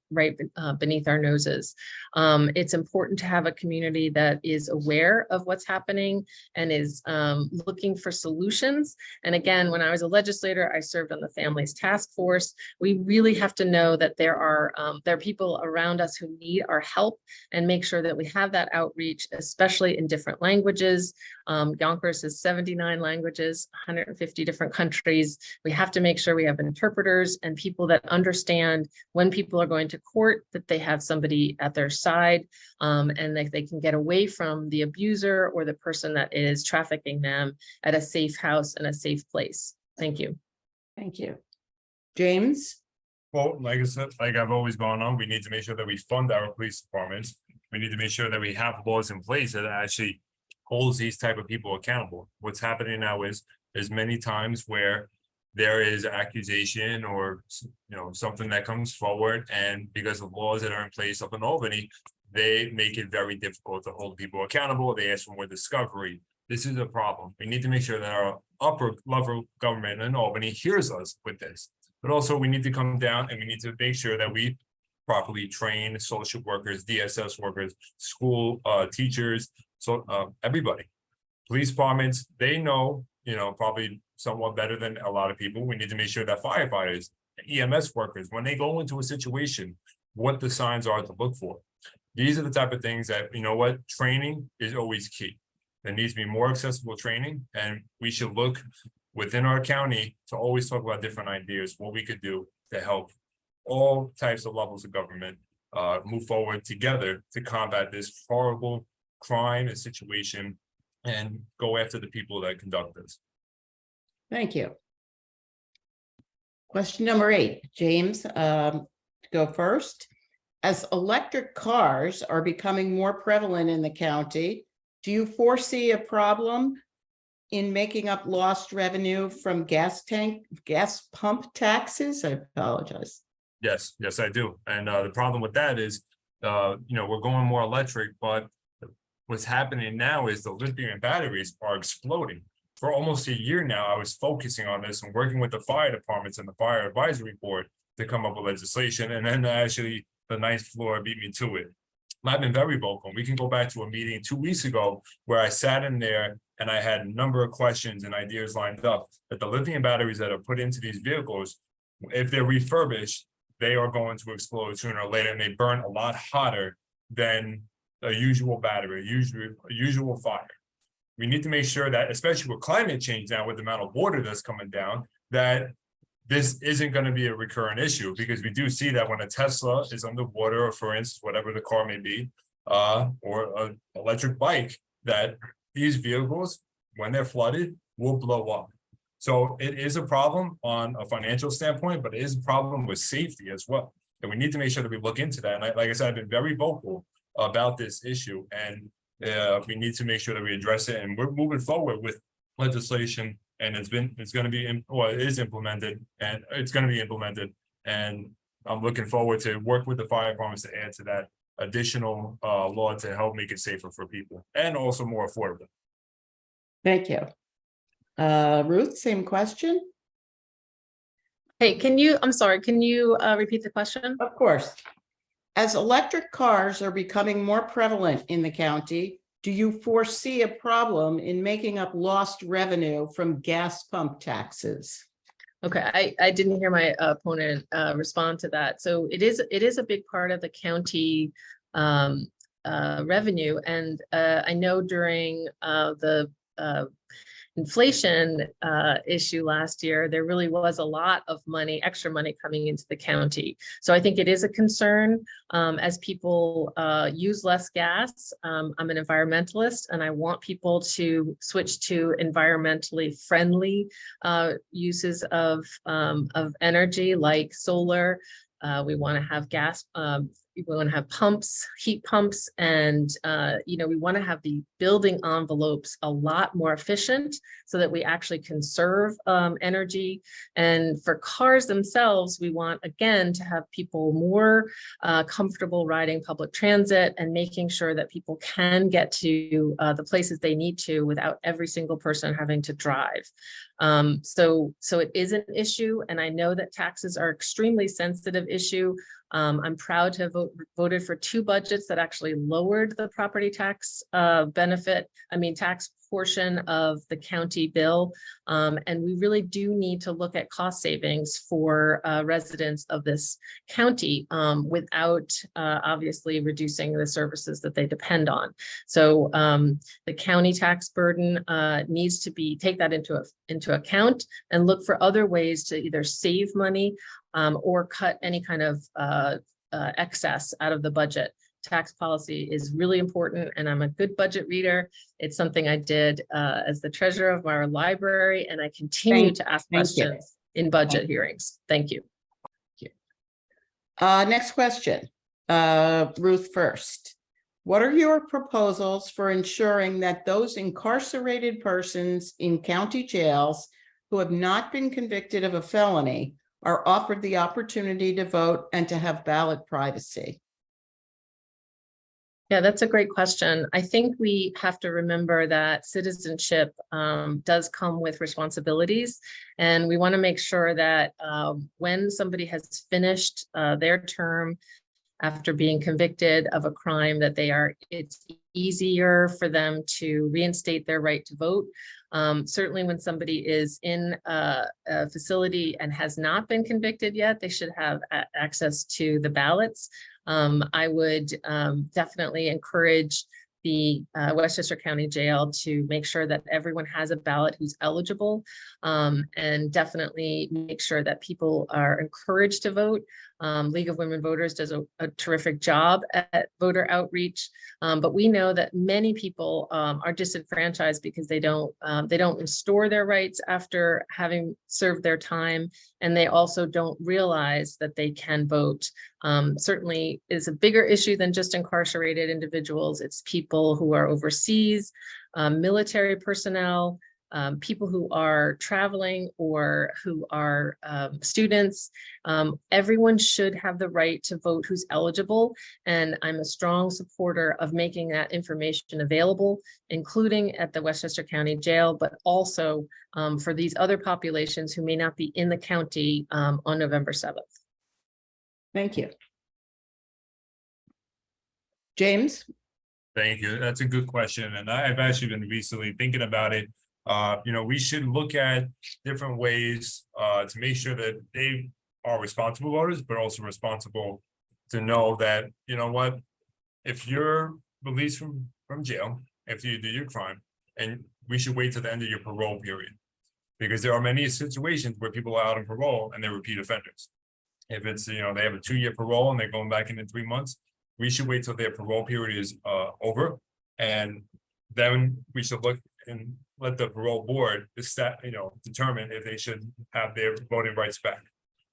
beneath our noses. It's important to have a community that is aware of what's happening and is looking for solutions. And again, when I was a legislator, I served on the Families Task Force. We really have to know that there are people around us who need our help, and make sure that we have that outreach, especially in different languages. Yonkers is 79 languages, 150 different countries. We have to make sure we have interpreters and people that understand when people are going to court, that they have somebody at their side, and that they can get away from the abuser or the person that is trafficking them at a safe house and a safe place. Thank you. Thank you. James? Well, like I said, like I've always gone on, we need to make sure that we fund our police departments. We need to make sure that we have laws in place that actually holds these type of people accountable. What's happening now is there's many times where there is accusation or something that comes forward, and because of laws that are in place up in Albany, they make it very difficult to hold people accountable. They ask for more discovery. This is a problem. We need to make sure that our upper level government in Albany hears us with this. But also we need to come down and we need to make sure that we properly trained social workers, DSS workers, school teachers, so everybody. Police departments, they know, probably somewhat better than a lot of people. We need to make sure that firefighters, EMS workers, when they go into a situation, what the signs are to look for. These are the type of things that, training is always key. There needs to be more accessible training, and we should look within our county to always talk about different ideas, what we could do to help all types of levels of government move forward together to combat this horrible crime and situation and go after the people that conduct this. Thank you. Question number 8, James, go first. As electric cars are becoming more prevalent in the county, do you foresee a problem in making up lost revenue from gas pump taxes? I apologize. Yes, I do. And the problem with that is, we're going more electric, but what's happening now is the lithium batteries are exploding. For almost a year now, I was focusing on this and working with the fire departments and the fire advisory board to come up with legislation. And then actually the 9th floor beat me to it. I've been very vocal. We can go back to a meeting 2 weeks ago where I sat in there and I had a number of questions and ideas lined up that the lithium batteries that are put into these vehicles, if they're refurbished, they are going to explode sooner or later, and they burn a lot hotter than a usual battery, a usual fire. We need to make sure that, especially with climate change now, with the amount of water that's coming down, that this isn't going to be a recurrent issue, because we do see that when a Tesla is underwater, or for instance, whatever the car may be, or an electric bike, that these vehicles, when they're flooded, will blow up. So it is a problem on a financial standpoint, but it is a problem with safety as well. And we need to make sure that we look into that. And like I said, I've been very vocal about this issue, and we need to make sure that we address it. And we're moving forward with legislation, and it is implemented, and it's going to be implemented. And I'm looking forward to work with the fire departments to add to that additional law to help make it safer for people and also more affordable. Thank you. Ruth, same question? Hey, I'm sorry, can you repeat the question? Of course. As electric cars are becoming more prevalent in the county, do you foresee a problem in making up lost revenue from gas pump taxes? Okay, I didn't hear my opponent respond to that. So it is a big part of the county revenue. And I know during the inflation issue last year, there really was a lot of money, extra money coming into the county. So I think it is a concern as people use less gas. I'm an environmentalist, and I want people to switch to environmentally friendly uses of energy, like solar. We want to have gas. We want to have pumps, heat pumps, and we want to have the building envelopes a lot more efficient so that we actually conserve energy. And for cars themselves, we want, again, to have people more comfortable riding public transit and making sure that people can get to the places they need to without every single person having to drive. So it is an issue, and I know that taxes are extremely sensitive issue. I'm proud to have voted for 2 budgets that actually lowered the property tax tax portion of the county bill. And we really do need to look at cost savings for residents of this county without obviously reducing the services that they depend on. So the county tax burden needs to take that into account and look for other ways to either save money or cut any kind of excess out of the budget. Tax policy is really important, and I'm a good budget reader. It's something I did as the treasurer of our library, and I continue to ask questions in budget hearings. Thank you. Next question, Ruth first. What are your proposals for ensuring that those incarcerated persons in county jails who have not been convicted of a felony are offered the opportunity to vote and to have ballot privacy? Yeah, that's a great question. I think we have to remember that citizenship does come with responsibilities, and we want to make sure that when somebody has finished their term after being convicted of a crime that it's easier for them to reinstate their right to vote. Certainly when somebody is in a facility and has not been convicted yet, they should have access to the ballots. I would definitely encourage the Westchester County Jail to make sure that everyone has a ballot who's eligible, and definitely make sure that people are encouraged to vote. League of Women Voters does a terrific job at voter outreach, but we know that many people are disenfranchised because they don't restore their rights after having served their time, and they also don't realize that they can vote. Certainly is a bigger issue than just incarcerated individuals. It's people who are overseas, military personnel, people who are traveling or who are students. Everyone should have the right to vote who's eligible. And I'm a strong supporter of making that information available, including at the Westchester County Jail, but also for these other populations who may not be in the county on November 7th. Thank you. James? Thank you. That's a good question. And I've actually been recently thinking about it. We should look at different ways to make sure that they are responsible voters, but also responsible to know that, you know what, if you're released from jail after you do your crime, and we should wait till the end of your parole period, because there are many situations where people are out on parole and they're repeat offenders. If it's, they have a 2-year parole and they're going back in 3 months, we should wait till their parole period is over, and then we should look and let the parole board determine if they should have their voting rights back.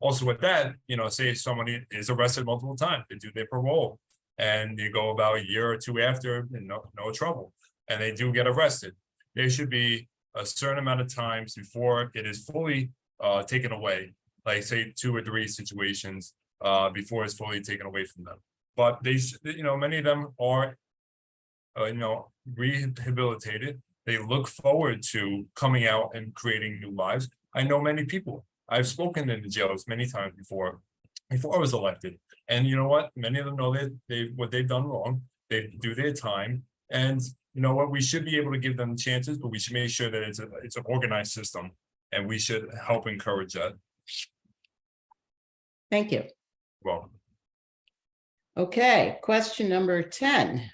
Also with that, say if somebody is arrested multiple times, they do their parole and you go about a year or 2 after, no trouble, and they do get arrested. There should be a certain amount of times before it is fully taken away, like say 2 or 3 situations before it's fully taken away from them. But they, many of them are, rehabilitated. They look forward to coming out and creating new lives. I know many people. I've spoken in the jails many times before I was elected. And you know what? Many of them know that what they've done wrong. They do their time. And you know what? We should be able to give them chances, but we should make sure that it's an organized system, and we should help encourage that. Thank you. Well. Okay, question number 10.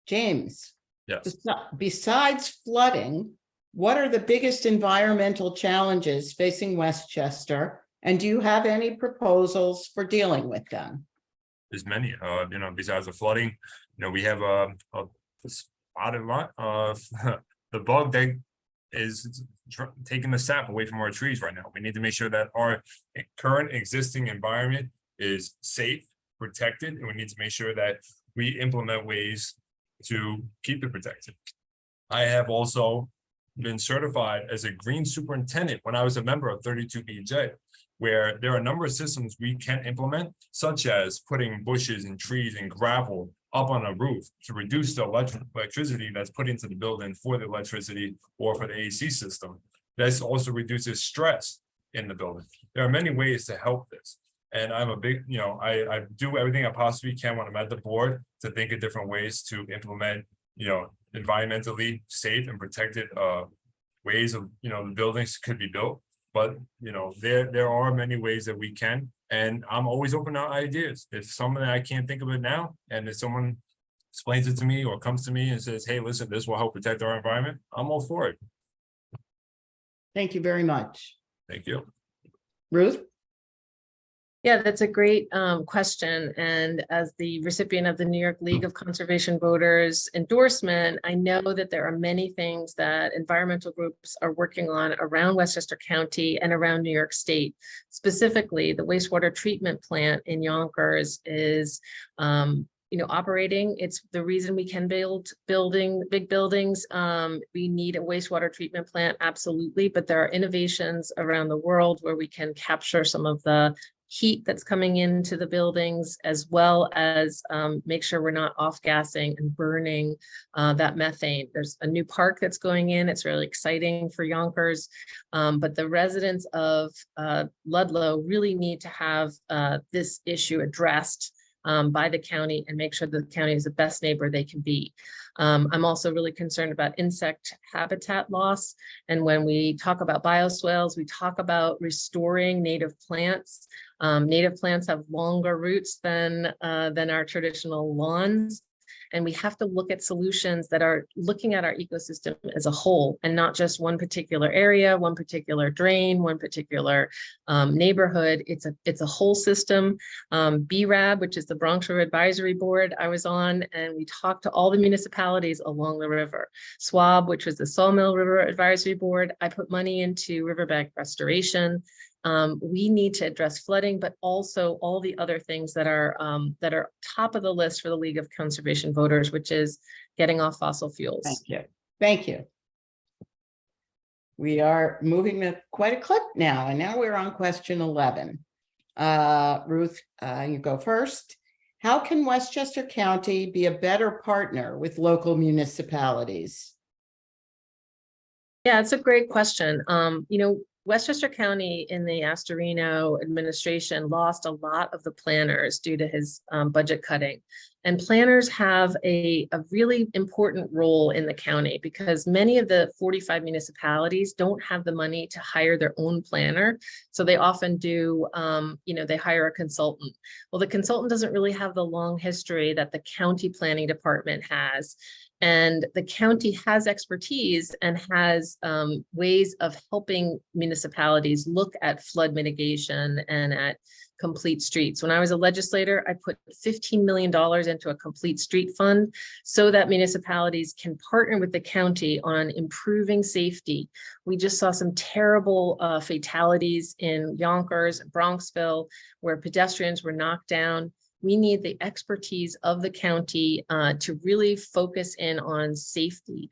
James. Yes. Besides flooding, what are the biggest environmental challenges facing Westchester? And do you have any proposals for dealing with them? There's many, besides the flooding, we have a spotted lot of the bug that is taking the sap away from our trees right now. We need to make sure that our current existing environment is safe, protected, and we need to make sure that we implement ways to keep it protected. I have also been certified as a green superintendent when I was a member of 32BJ, where there are a number of systems we can implement, such as putting bushes and trees and gravel up on a roof to reduce the electricity that's put into the building for the electricity or for the AC system. This also reduces stress in the building. There are many ways to help this. And I'm a big, I do everything I possibly can when I'm at the board to think of different ways to implement, environmentally safe and protected ways of, the buildings could be built. But, there are many ways that we can, and I'm always open to ideas. If something I can't think of it now, and if someone explains it to me or comes to me and says, hey, listen, this will help protect our environment, I'm all for it. Thank you very much. Thank you. Ruth? Yeah, that's a great question. And as the recipient of the New York League of Conservation Voters endorsement, I know that there are many things that environmental groups are working on around Westchester County and around New York State. Specifically, the wastewater treatment plant in Yonkers is operating. It's the reason we can build big buildings. We need a wastewater treatment plant, absolutely, but there are innovations around the world where we can capture some of the heat that's coming into the buildings, as well as make sure we're not off-gassing and burning that methane. There's a new park that's going in. It's really exciting for Yonkers, but the residents of Ludlow really need to have this issue addressed by the county and make sure that the county is the best neighbor they can be. I'm also really concerned about insect habitat loss. And when we talk about bioswales, we talk about restoring native plants. Native plants have longer roots than our traditional lawns. And we have to look at solutions that are looking at our ecosystem as a whole and not just one particular area, one particular drain, one particular neighborhood. It's a whole system. BRAB, which is the Bronx River Advisory Board, I was on, and we talked to all the municipalities along the river. SWAB, which was the Sawmill River Advisory Board, I put money into riverbank restoration. We need to address flooding, but also all the other things that are top of the list for the League of Conservation Voters, which is getting off fossil fuels. Thank you. Thank you. We are moving at quite a clip now, and now we're on question 11. Ruth, you go first. How can Westchester County be a better partner with local municipalities? Yeah, it's a great question. Westchester County in the Astorino administration lost a lot of the planners due to his budget cutting. And planners have a really important role in the county because many of the 45 municipalities don't have the money to hire their own planner. So they often do, they hire a consultant. Well, the consultant doesn't really have the long history that the county planning department has. And the county has expertise and has ways of helping municipalities look at flood mitigation and at complete streets. When I was a legislator, I put $15 million into a complete street fund so that municipalities can partner with the county on improving safety. We just saw some terrible fatalities in Yonkers, Bronxville, where pedestrians were knocked down. We need the expertise of the county to really focus in on safety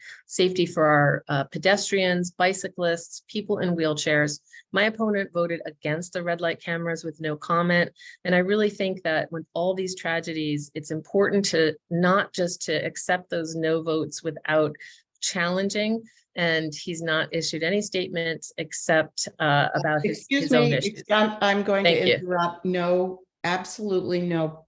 for our pedestrians, bicyclists, people in wheelchairs. My opponent voted against the red light cameras with no comment. And I really think that with all these tragedies, it's important to not just to accept those no votes without challenging. And he's not issued any statements except about his own issues. I'm going Thank to you. interrupt. No, absolutely no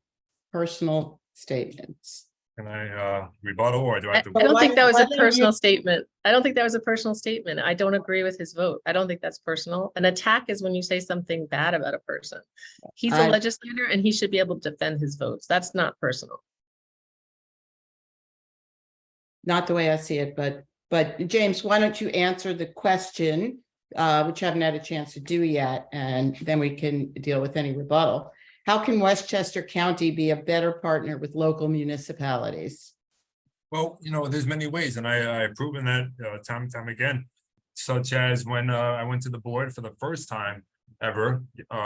personal statements. Can I rebuttal, or do I have to? I don't think that was a Why don't personal you- statement. I don't think that was a personal statement. I don't agree with his vote. I don't think that's personal. An attack is when you say something bad about a person. He's a legislator and he should be able to defend his votes. That's not personal. Not the way I see it, but James, why don't you answer the question, which I haven't had a chance to do yet, and then we can deal with any rebuttal. How can Westchester County be a better partner with local municipalities? Well, there's many ways, and I've proven that time and time again, such as when I went to the board for the first time ever,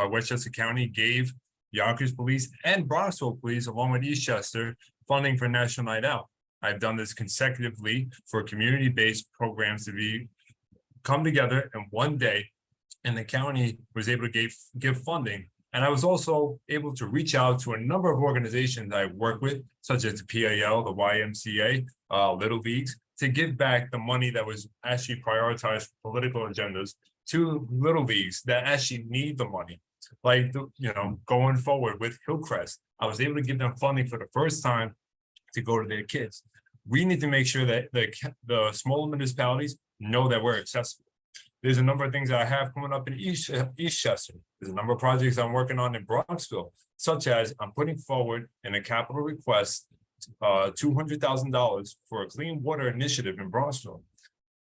Westchester County gave Yonkers Police and Bronxville Police, along with Eastchester, funding for National Night Out. I've done this consecutively for community-based programs to come together in one day, and the county was able to give funding. And I was also able to reach out to a number of organizations I work with, such as the PAL, the YMCA, Little Leagues, to give back the money that was actually prioritized for political agendas to Little Leagues that actually need the money. Like, going forward with Hillcrest, I was able to give them funding for the first time to go to their kids. We need to make sure that the smaller municipalities know that we're accessible. There's a number of things that I have coming up in Eastchester. There's a number of projects I'm working on in Bronxville, such as I'm putting forward in a capital request $200,000 for a clean water initiative in Bronxville.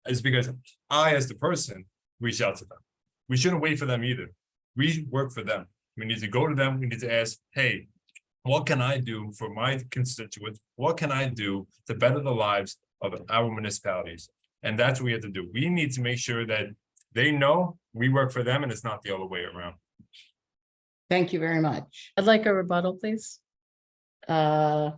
It's because I, as the person, reach out to them. We shouldn't wait for them either. We work for them. We need to go to them. We need to ask, hey, what can I do for my constituents? What can I do to better the lives of our municipalities? And that's what we have to do. We need to make sure that they know we work for them and it's not the other way around. Thank you very much. I'd like a rebuttal, please. Okay,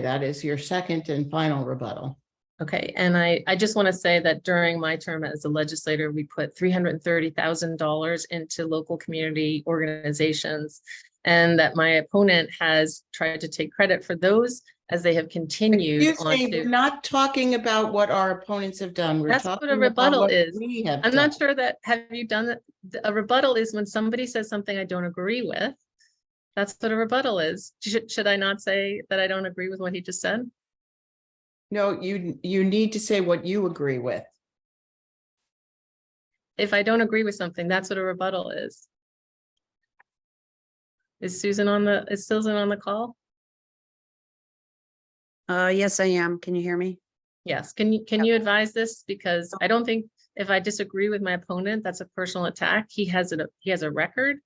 that is your second and final rebuttal. Okay, and I just want to say that during my term as a legislator, we put $330,000 into local community organizations, and that my opponent has tried to take credit for those as they have continued. Excuse me, we're not talking about what our opponents have done. We're That's talking what a rebuttal about what is. we have I'm done. not sure that, have you done that? A rebuttal is when somebody says something I don't agree with, That's what a rebuttal is. Should I not say that I don't agree with what he just said? No, you need to say what you agree with. If I don't agree with something, that's what a rebuttal is. Is Susan on the call? Yes, I am. Can you hear me? Yes. Can you advise this? Because I don't think if I disagree with my opponent, that's a personal attack. He has a record.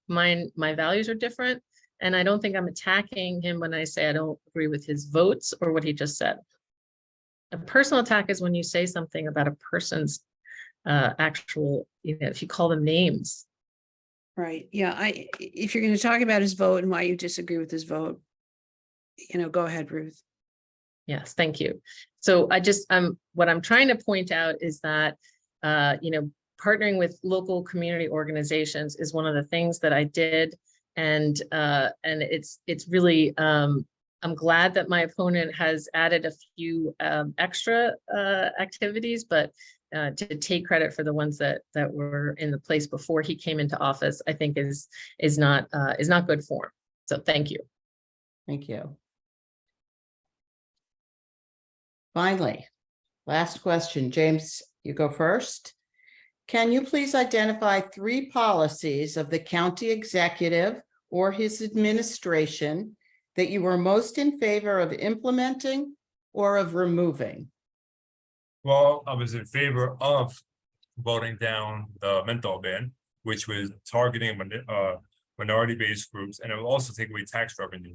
My values are different. And I don't think I'm attacking him when I say I don't agree with his votes or what he just said. A personal attack is when you say something about a person's actual, if you call them names. Right. Yeah. If you're going to talk about his vote and why you disagree with his vote, go ahead, Ruth. Yes, thank you. So what I'm trying to point out is that, partnering with local community organizations is one of the things that I did. And it's really, I'm glad that my opponent has added a few extra activities, but to take credit for the ones that were in the place before he came into office, I think is not good form. So thank you. Thank you. Finally, last question. James, you go first. Can you please identify 3 policies of the county executive or his administration that you were most in favor of implementing or of removing? Well, I was in favor of voting down the menthol ban, which was targeting minority-based groups, and it will also take away tax revenue.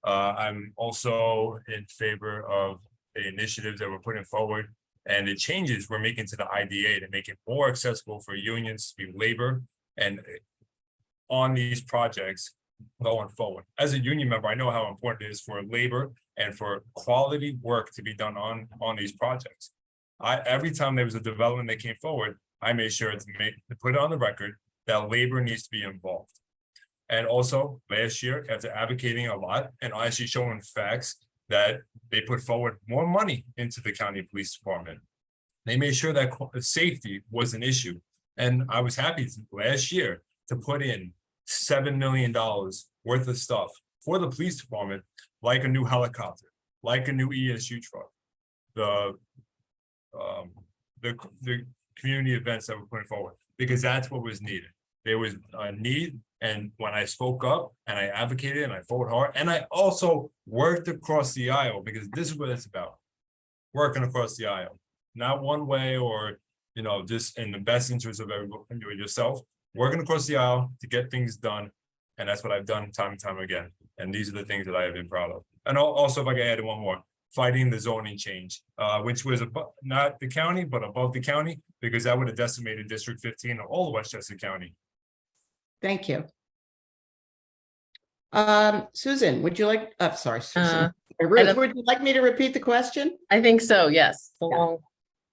I'm also in favor of the initiatives that we're putting forward and the changes we're making to the IDA to make it more accessible for unions to be labor and on these projects going forward. As a union member, I know how important it is for labor and for quality work to be done on these projects. Every time there was a development that came forward, I made sure to put it on the record that labor needs to be involved. And also last year, after advocating a lot and actually showing facts that they put forward more money into the county police department, they made sure that safety was an issue. And I was happy last year to put in $7 million worth of stuff for the police department, like a new helicopter, like a new ESU truck, the community events that we're putting forward, because that's what was needed. There was a need, and when I spoke up and I advocated and I fought hard, and I also worked across the aisle, because this is what it's about, working across the aisle, not one way or just in the best interest of everyone, yourself, working across the aisle to get things done. And that's what I've done time and time again. And these are the things that I have been proud of. And also, if I can add one more, fighting the zoning change, which was not the county, but above the county, because that would have decimated District 15 of all of Westchester County. Thank you. Susan, would you like, sorry, Susan. Ruth, would you like me to repeat the question? I think so, yes.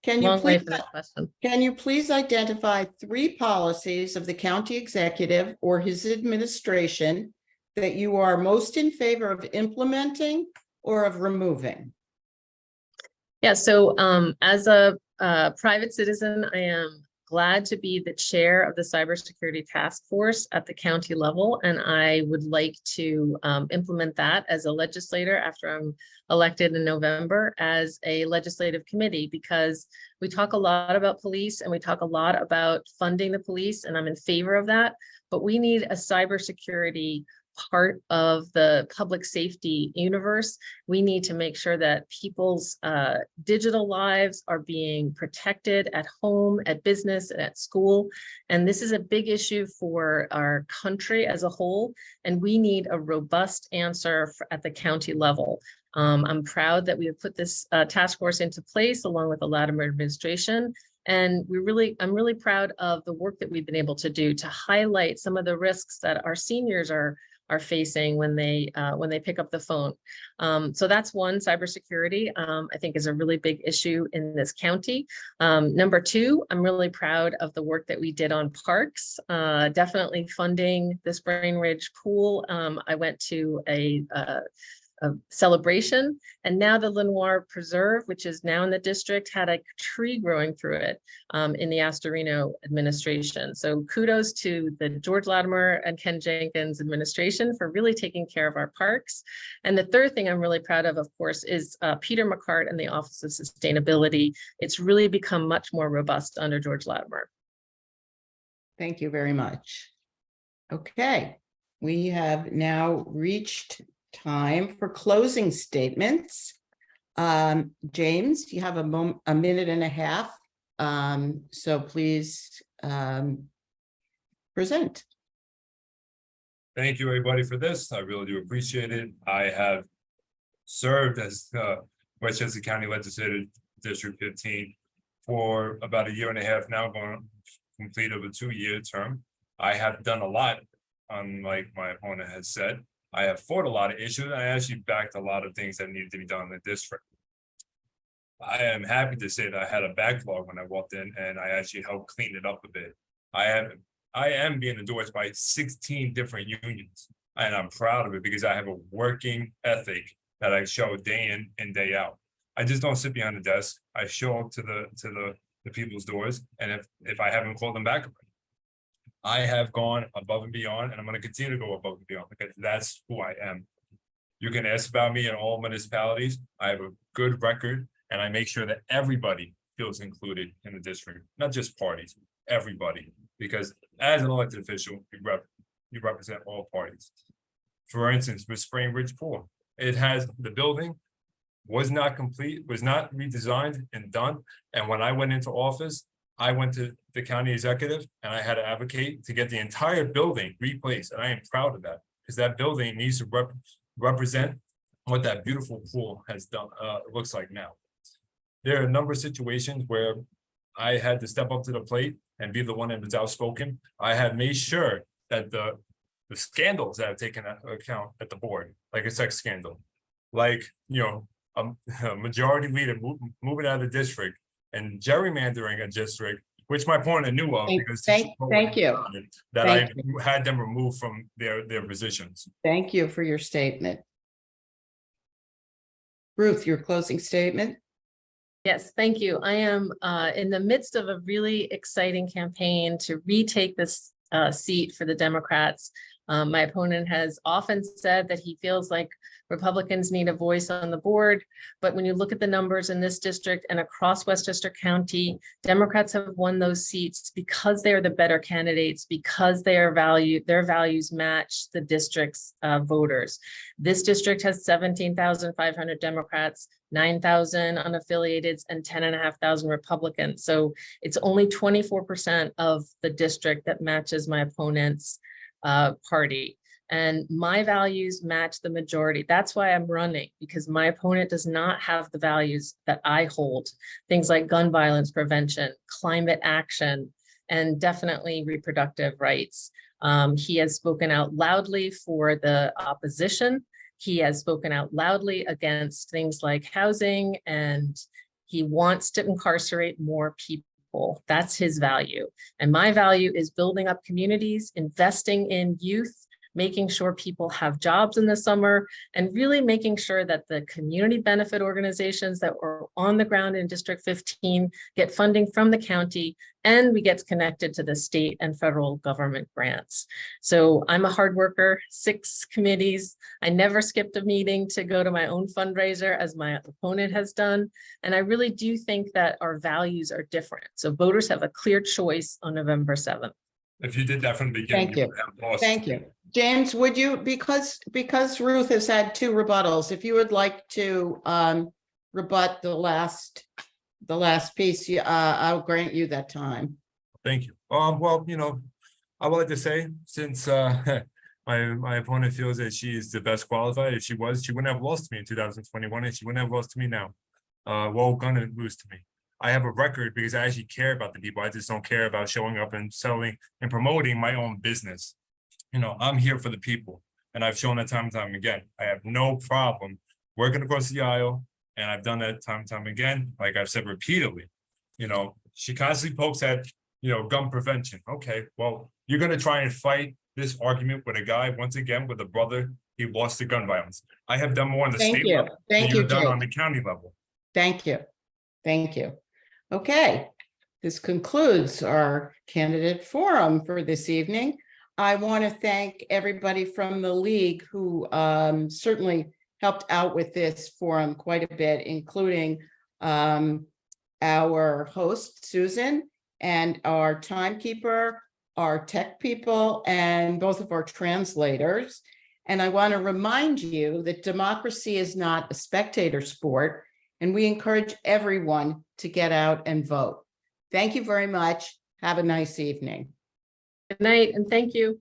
Can you Long way please, for that question. can you please identify 3 policies of the county executive or his administration that you are most in favor of implementing or of removing? Yeah, so as a private citizen, I am glad to be the chair of the cybersecurity task force at the county level, and I would like to implement that as a legislator after I'm elected in November as a legislative committee, because we talk a lot about police and we talk a lot about funding the police, and I'm in favor of that, but we need a cybersecurity part of the public safety universe. We need to make sure that people's digital lives are being protected at home, at business, and at school. And this is a big issue for our country as a whole. And we need a robust answer at the county level. I'm proud that we have put this task force into place along with the Latimer administration. And I'm really proud of the work that we've been able to do to highlight some of the risks that our seniors are facing when they pick up the phone. So that's one, cybersecurity, I think is a really big issue in this county. Number 2, I'm really proud of the work that we did on parks, definitely funding the Spring Ridge pool. I went to celebration. And now the Lenoir Preserve, which is now in the district, had a tree growing through it in the Astorino administration. So kudos to the George Latimer and Ken Jenkins administration for really taking care of our parks. And the third thing I'm really proud of course, is Peter McCart and the Office of Sustainability. It's really become much more robust under George Latimer. Thank you very much. Okay, we have now reached time for closing statements. James, you have a minute and a half. So please present. Thank you, everybody, for this. I really do appreciate it. I have served as Westchester County Legislator District 15 for about a year and a half now, going complete of a 2-year term. I have done a lot, unlike my opponent has said. I have fought a lot of issues. I actually backed a lot of things that needed to be done in the district. I am happy to say that I had a backlog when I walked in, and I actually helped clean it up a bit. I am being endorsed by 16 different unions, and I'm proud of it because I have a working ethic that I show day in and day out. I just don't sit behind the desk. I show up to the people's doors, and if I haven't called them back, I have gone above and beyond, and I'm going to continue to go above and beyond because that's who I am. You can ask about me in all municipalities. I have a good record, and I make sure that everybody feels included in the district, not just parties, everybody. Because as an elected official, you represent all parties. For instance, with Spring Ridge Pool, the building was not complete, was not redesigned and done. And when I went into office, I went to the county executive and I had to advocate to get the entire building replaced. And I am proud of that because that building needs to represent what that beautiful pool has done, looks like now. There are a number of situations where I had to step up to the plate and be the one that was outspoken. I had made sure that the scandals that I've taken into account at the board, like a sex scandal, like, a majority leader moving out of the district and gerrymandering a district, which my opponent knew of because Thank you. That Thank I had them removed from their positions. Thank you for your statement. Ruth, your closing statement. Yes, thank you. I am in the midst of a really exciting campaign to retake this seat for the Democrats. My opponent has often said that he feels like Republicans need a voice on the board, but when you look at the numbers in this district and across Westchester County, Democrats have won those seats because they are the better candidates, because their values match the district's voters. This district has 17,500 Democrats, 9,000 unaffiliated, and 10,500 Republicans. So it's only 24% of the district that matches my opponent's party. And my values match the majority. That's why I'm running, because my opponent does not have the values that I hold. Things like gun violence prevention, climate action, and definitely reproductive rights. He has spoken out loudly for the opposition. He has spoken out loudly against things like housing, and he wants to incarcerate more people. That's his value. And my value is building up communities, investing in youth, making sure people have jobs in the summer, and really making sure that the community benefit organizations that are on the ground in District 15 get funding from the county, and we get connected to the state and federal government grants. So I'm a hard worker, 6 committees. I never skipped a meeting to go to my own fundraiser as my opponent has done. And I really do think that our values are different. So voters have a clear choice on November 7th. If you did that from the beginning, Thank you. would have lost. Thank you. James, would you, because Ruth has had 2 rebuttals, if you would like to rebut the last piece, I'll grant you that time. Thank you. Well, I would like to say, since my opponent feels that she is the best qualified, if she was, she wouldn't have lost to me in 2021, and she wouldn't have lost to me now. Gonna lose to me. I have a record because I actually care about the people. I just don't care about showing up and selling and promoting my own business. I'm here for the people, and I've shown that time and time again. I have no problem working across the aisle, and I've done that time and time again. Like I've said repeatedly, she constantly pokes at, gun prevention. Okay, well, you're going to try and fight this argument with a guy, once again, with a brother he lost to gun violence. I have done more on the Thank state you. level Thank than you, you've done on Jake. the county level. Thank you. Thank you. Okay, this concludes our candidate forum for this evening. I want to thank everybody from the league who certainly helped out with this forum quite a bit, including our host, Susan, and our timekeeper, our tech people, and both of our translators. And I want to remind you that democracy is not a spectator sport, and we encourage everyone to get out and vote. Thank you very much. Have a nice evening. Good night, and thank you.